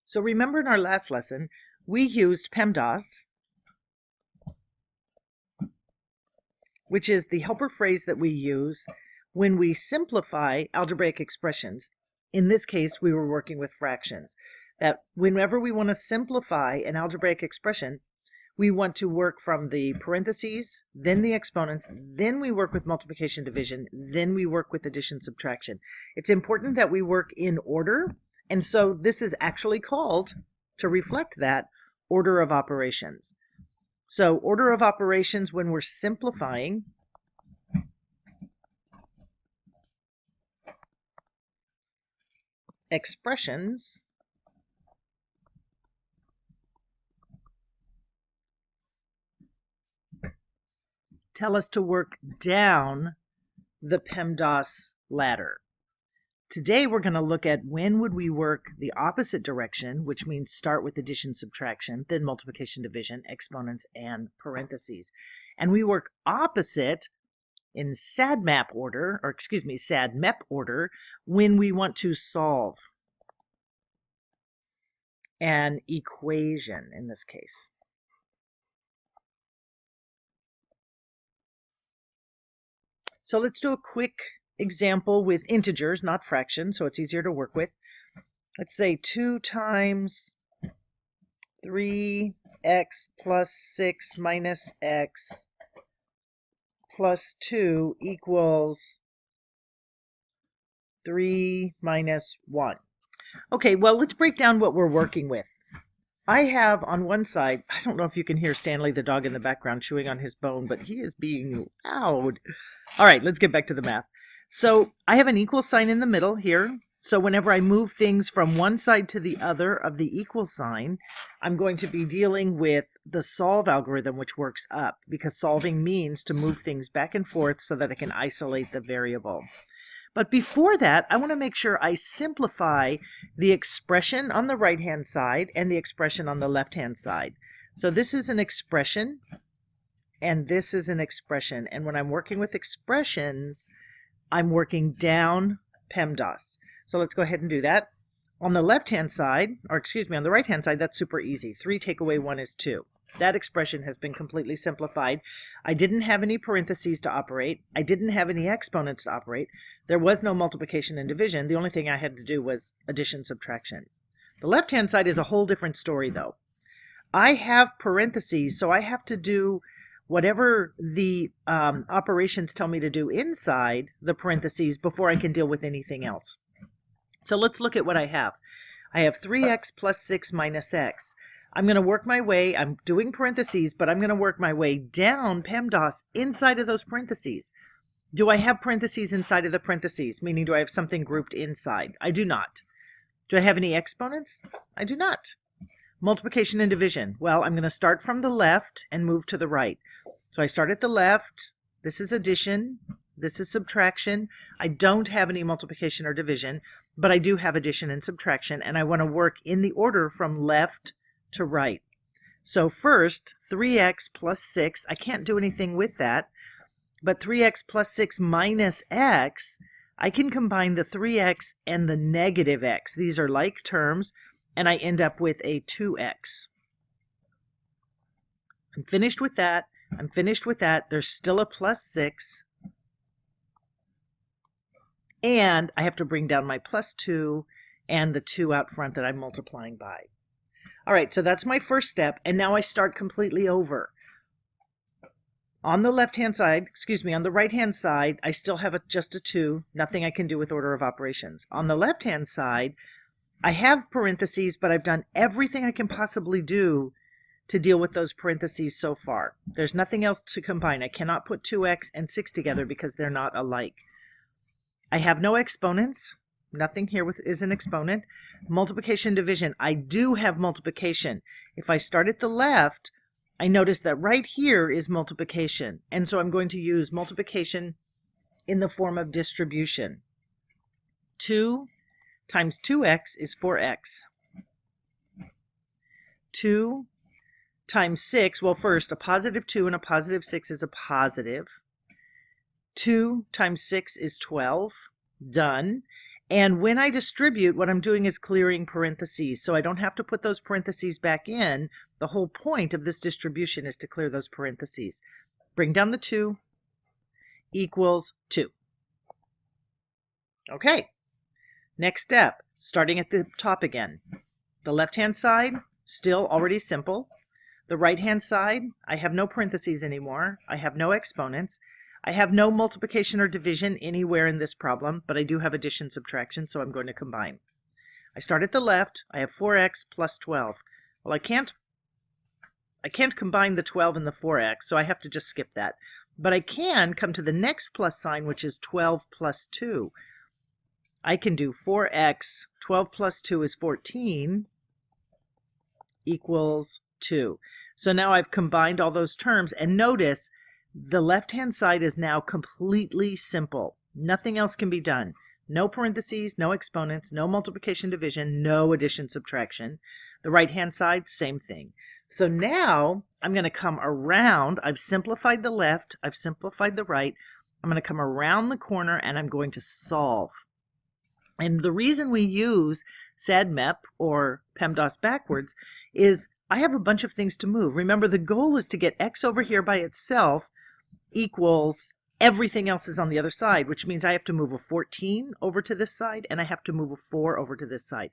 So remember in our last lesson, we used PEMDAS, which is the helper phrase that we use when we simplify algebraic expressions. In this case, we were working with fractions. That whenever we want to simplify an algebraic expression, we want to work from the parentheses, then the exponents, then we work with multiplication, division, then we work with addition, subtraction. It's important that we work in order, and so this is actually called, to reflect that, order of operations. So order of operations when we're simplifying expressions tell us to work down the PEMDAS ladder. Today we're going to look at when would we work the opposite direction, which means start with addition, subtraction, then multiplication, division, exponents, and parentheses. And we work opposite in SADMEP order, or excuse me, SADMEP order, when we want to solve an equation in this case. So let's do a quick example with integers, not fractions, so it's easier to work with. Let's say 2 times 3x plus 6 minus x plus 2 equals 3 minus 1. Okay, well, let's break down what we're working with. I have on one side, I don't know if you can hear Stanley the dog in the background chewing on his bone, but he is being loud. All right, let's get back to the math. So I have an equal sign in the middle here. So whenever I move things from one side to the other of the equal sign, I'm going to be dealing with the solve algorithm, which works up, because solving means to move things back and forth so that I can isolate the variable. But before that, I want to make sure I simplify the expression on the right-hand side and the expression on the left-hand side. So this is an expression, and this is an expression. And when I'm working with expressions, I'm working down PEMDAS. So let's go ahead and do that. On the left-hand side, or excuse me, on the right-hand side, that's super easy. 3 take away 1 is 2. That expression has been completely simplified. I didn't have any parentheses to operate. I didn't have any exponents to operate. There was no multiplication and division. The only thing I had to do was addition, subtraction. The left-hand side is a whole different story, though. I have parentheses, so I have to do whatever the operations tell me to do inside the parentheses before I can deal with anything else. So let's look at what I have. I have 3x plus 6 minus x. I'm going to work my way, I'm doing parentheses, but I'm going to work my way down PEMDAS inside of those parentheses. Do I have parentheses inside of the parentheses? Meaning, do I have something grouped inside? I do not. Do I have any exponents? I do not. Multiplication and division. Well, I'm going to start from the left and move to the right. So I start at the left. This is addition. This is subtraction. I don't have any multiplication or division, but I do have addition and subtraction, and I want to work in the order from left to right. So first, 3x plus 6. I can't do anything with that, but 3x plus 6 minus x, I can combine the 3x and the negative x. These are like terms, and I end up with a 2x. I'm finished with that. I'm finished with that. There's still a plus 6. And I have to bring down my plus 2 and the 2 out front that I'm multiplying by. All right, so that's my first step, and now I start completely over. On the left-hand side, excuse me, on the right-hand side, I still have just a 2, nothing I can do with order of operations. On the left-hand side, I have parentheses, but I've done everything I can possibly do to deal with those parentheses so far. There's nothing else to combine. I cannot put 2x and 6 together because they're not alike. I have no exponents. Nothing here is an exponent. Multiplication, division. I do have multiplication. If I start at the left, I notice that right here is multiplication. And so I'm going to use multiplication in the form of distribution. 2 times 2x is 4x. 2 times 6, well, first, a positive 2 and a positive 6 is a positive. 2 times 6 is 12. Done. And when I distribute, what I'm doing is clearing parentheses, so I don't have to put those parentheses back in. The whole point of this distribution is to clear those parentheses. Bring down the 2 equals 2. Okay, next step, starting at the top again. The left-hand side, still already simple. The right-hand side, I have no parentheses anymore. I have no exponents. I have no multiplication or division anywhere in this problem, but I do have addition, subtraction, so I'm going to combine. I start at the left. I have 4x plus 12. Well, I can't combine the 12 and the 4x, so I have to just skip that. But I can come to the next plus sign, which is 12 plus 2. I can do 4x, 12 plus 2 is 14, equals 2. So now I've combined all those terms, and notice the left-hand side is now completely simple. Nothing else can be done. No parentheses, no exponents, no multiplication, division, no addition, subtraction. The right-hand side, same thing. So now I'm going to come around. I've simplified the left. I've simplified the right. I'm going to come around the corner, and I'm going to solve. And the reason we use SADMEP or PEMDAS backwards is I have a bunch of things to move. Remember, the goal is to get x over here by itself equals everything else is on the other side, which means I have to move a 14 over to this side and I have to move a 4 over to this side.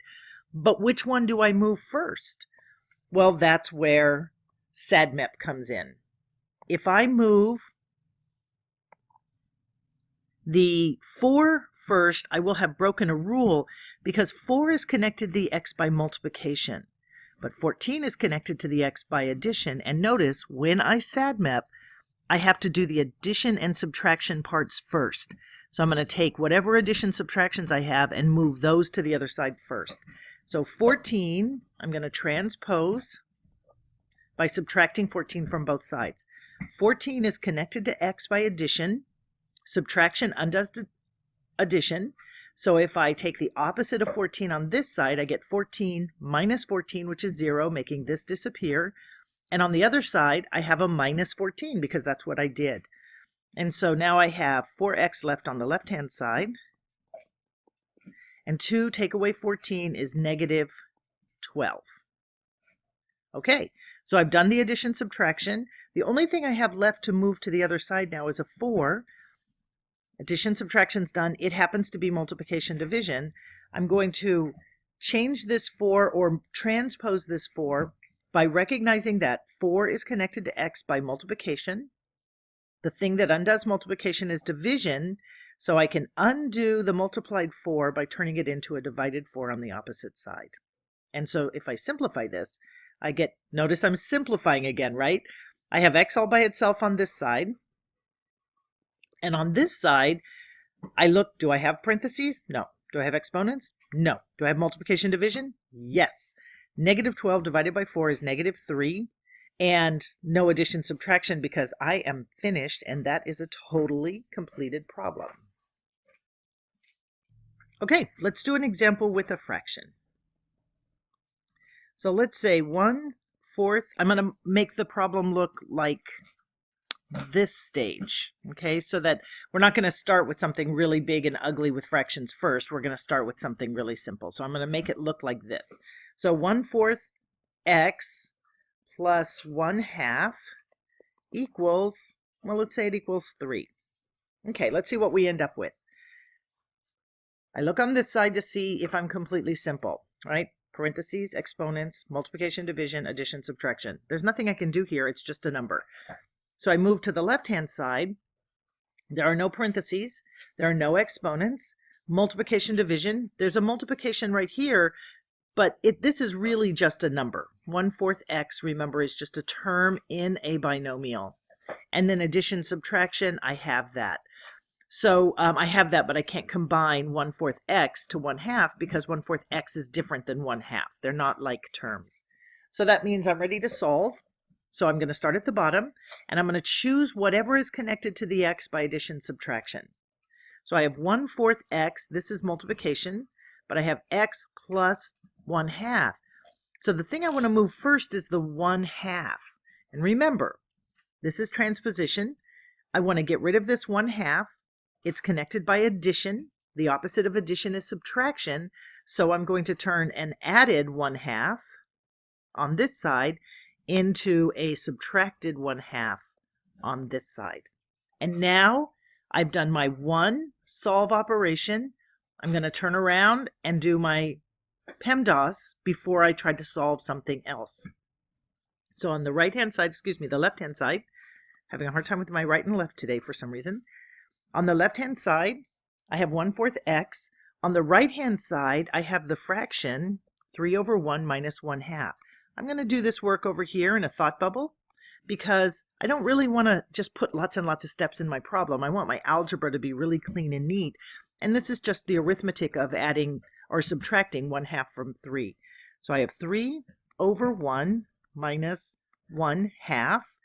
But which one do I move first? Well, that's where SADMEP comes in. If I move the 4 first, I will have broken a rule because 4 is connected to the x by multiplication, but 14 is connected to the x by addition. And notice when I SADMEP, I have to do the addition and subtraction parts first. So I'm going to take whatever addition subtractions I have and move those to the other side first. So 14, I'm going to transpose by subtracting 14 from both sides. 14 is connected to x by addition. Subtraction undoes addition. So if I take the opposite of 14 on this side, I get 14 minus 14, which is 0, making this disappear. And on the other side, I have a minus 14 because that's what I did. And so now I have 4x left on the left-hand side. And 2 take away 14 is negative 12. Okay, so I've done the addition subtraction. The only thing I have left to move to the other side now is a 4. Addition subtraction's done. It happens to be multiplication division. I'm going to change this 4 or transpose this 4 by recognizing that 4 is connected to x by multiplication. The thing that undoes multiplication is division, so I can undo the multiplied 4 by turning it into a divided 4 on the opposite side. And so if I simplify this, I get, notice I'm simplifying again, right? I have x all by itself on this side. And on this side, I look, do I have parentheses? No. Do I have exponents? No. Do I have multiplication division? Yes. Negative 12 divided by 4 is negative 3. And no addition subtraction because I am finished, and that is a totally completed problem. Okay, let's do an example with a fraction. So let's say 1/4. I'm going to make the problem look like this stage, okay, so that we're not going to start with something really big and ugly with fractions first. We're going to start with something really simple. So I'm going to make it look like this. So 1/4 x plus 1/2 equals, well, let's say it equals 3. Okay, let's see what we end up with. I look on this side to see if I'm completely simple, right? Parentheses, exponents, multiplication, division, addition, subtraction. There's nothing I can do here. It's just a number. So I move to the left-hand side. There are no parentheses. There are no exponents. Multiplication, division. There's a multiplication right here, but this is really just a number. 1/4 x, remember, is just a term in a binomial. And then addition, subtraction, I have that. So I have that, but I can't combine 1/4 x to 1/2 because 1/4 x is different than 1/2. They're not like terms. So that means I'm ready to solve. So I'm going to start at the bottom, and I'm going to choose whatever is connected to the x by addition, subtraction. So I have 1/4 x. This is multiplication, but I have x plus 1/2. So the thing I want to move first is the 1/2. And remember, this is transposition. I want to get rid of this 1/2. It's connected by addition. The opposite of addition is subtraction, so I'm going to turn an added 1/2 on this side into a subtracted 1/2 on this side. And now I've done my one solve operation. I'm going to turn around and do my PEMDAS before I try to solve something else. So on the right-hand side, the left-hand side, having a hard time with my right and left today for some reason. On the left-hand side, I have 1/4 x. On the right-hand side, I have the fraction 3/1 minus 1/2. I'm going to do this work over here in a thought bubble because I don't really want to just put lots and lots of steps in my problem. I want my algebra to be really clean and neat. And this is just the arithmetic of adding or subtracting 1/2 from 3. So I have 3/1 minus 1/2.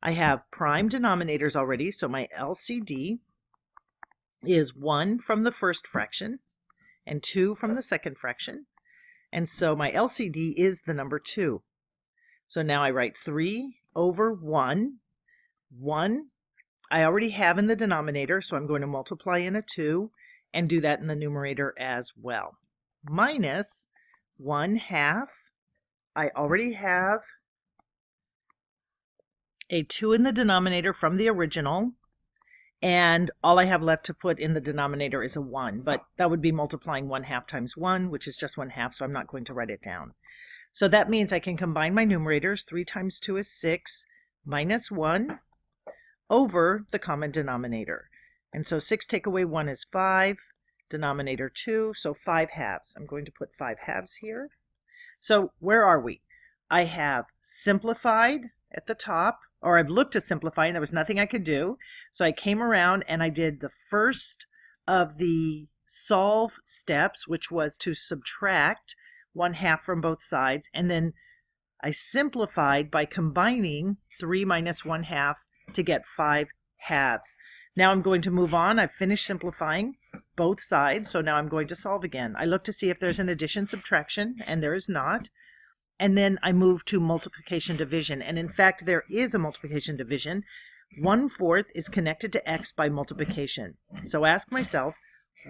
I have prime denominators already, so my LCD is 1 from the first fraction and 2 from the second fraction. And so my LCD is the number 2. So now I write 3/1. 1 I already have in the denominator, so I'm going to multiply in a 2 and do that in the numerator as well. Minus 1/2. I already have a 2 in the denominator from the original, and all I have left to put in the denominator is a 1, but that would be multiplying 1/2 times 1, which is just 1/2, so I'm not going to write it down. So that means I can combine my numerators. 3 times 2 is 6, minus 1 over the common denominator. And so 6 take away 1 is 5, denominator 2, so 5/2. I'm going to put 5/2 here. So where are we? I have simplified at the top, or I've looked to simplify and there was nothing I could do. So I came around and I did the first of the solve steps, which was to subtract 1/2 from both sides. And then I simplified by combining 3 minus 1/2 to get 5/2. Now I'm going to move on. I've finished simplifying both sides, so now I'm going to solve again. I look to see if there's an addition subtraction, and there is not. And then I move to multiplication division. And in fact, there is a multiplication division. 1/4 is connected to x by multiplication. So ask myself,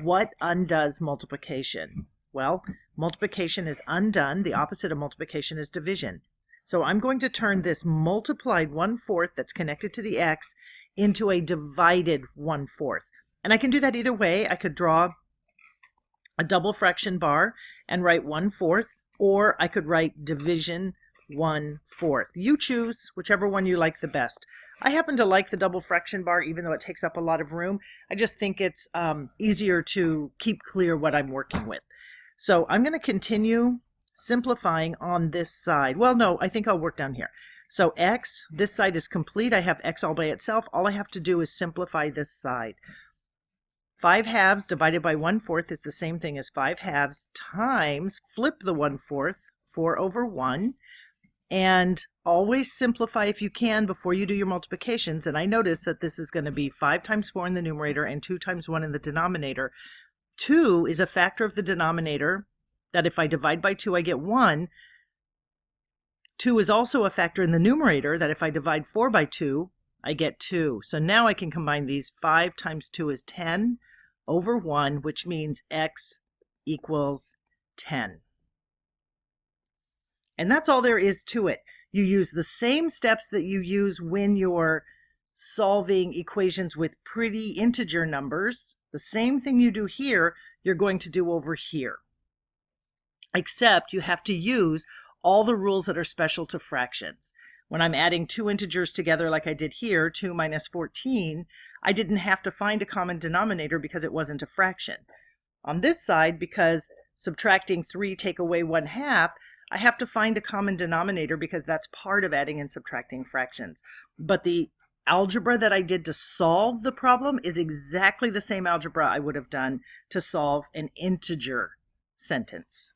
what undoes multiplication? Well, multiplication is undone. The opposite of multiplication is division. So I'm going to turn this multiplied 1/4 that's connected to the x into a divided 1/4. And I can do that either way. I could draw a double fraction bar and write 1/4, or I could write division 1/4. You choose whichever one you like the best. I happen to like the double fraction bar, even though it takes up a lot of room. I just think it's easier to keep clear what I'm working with. So I'm going to continue simplifying on this side. Well, no, I think I'll work down here. So x, this side is complete. I have x all by itself. All I have to do is simplify this side. 5/2 divided by 1/4 is the same thing as 5/2 times, flip the 1/4, 4/1, and always simplify if you can before you do your multiplications. And I notice that this is going to be 5 times 4 in the numerator and 2 times 1 in the denominator. 2 is a factor of the denominator that if I divide by 2, I get 1. 2 is also a factor in the numerator that if I divide 4 by 2, I get 2. So now I can combine these. 5 times 2 is 10/1, which means x equals 10. And that's all there is to it. You use the same steps that you use when you're solving equations with pretty integer numbers. The same thing you do here, you're going to do over here. Except you have to use all the rules that are special to fractions. When I'm adding two integers together like I did here, 2 minus 14, I didn't have to find a common denominator because it wasn't a fraction. On this side, because subtracting 3 take away 1/2, I have to find a common denominator because that's part of adding and subtracting fractions. But the algebra that I did to solve the problem is exactly the same algebra I would have done to solve an integer sentence.